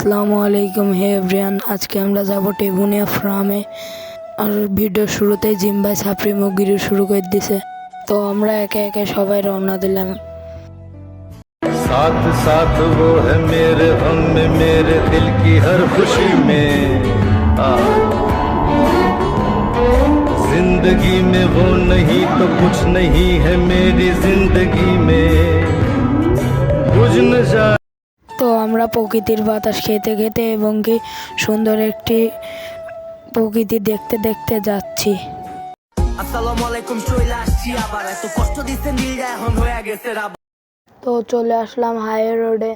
আসসালামু আলাইকুম হে এভরিওয়ান। আজকে আমরা যাব টেবুনিয়া ফার্মে। আর ভিডিও শুরুতেই জিম ভাই ছাপড়ি মুগিরি শুরু করে দিছে। তো আমরা একে একে সবাই রওনা দিলাম। साथ साथ वो है मेरे गम में, मेरे दिल की हर खुशी में। जिंदगी में वो नहीं तो कुछ नहीं है मेरी जिंदगी में। बुझ न जाए। তো আমরা প্রকৃতির বাতাস খেতে খেতে এবং কি সুন্দর একটি প্রকৃতি দেখতে দেখতে যাচ্ছি। আসসালামু আলাইকুম, চলে আসছি আবার। এত কষ্ট দিতে নীলটা এখন হয়ে গেছে রাব। তো চলে আসলাম হাই রোডে।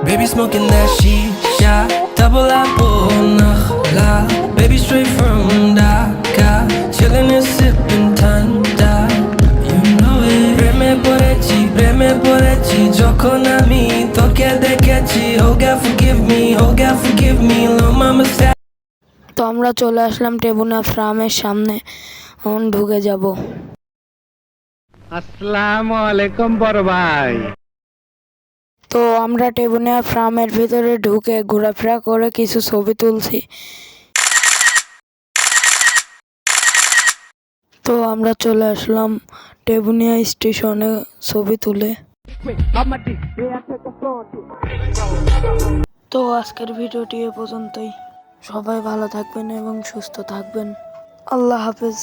Baby smoking that shisha, double apple nakhla. Baby straight from Dhaka, chillin' and sipping Tanda. You know it. Preme porechi, jokhon ami toke dekhechi. Oh God forgive me, little mama said. তো আমরা চলে আসলাম টেবুনিয়া ফার্মের সামনে। এখন ঢুকে যাব। আসসালামু আলাইকুম বড় ভাই। তো আমরা টেবুনিয়া ফার্মের ভিতরে ঢুকে ঘোরাফেরা করে কিছু ছবি তুলছি। তো আমরা চলে আসলাম টেবুনিয়া স্টেশনে ছবি তুলে। তো আজকের ভিডিওটি এ পর্যন্তই। সবাই ভালো থাকবেন এবং সুস্থ থাকবেন। আল্লাহ হাফেজ।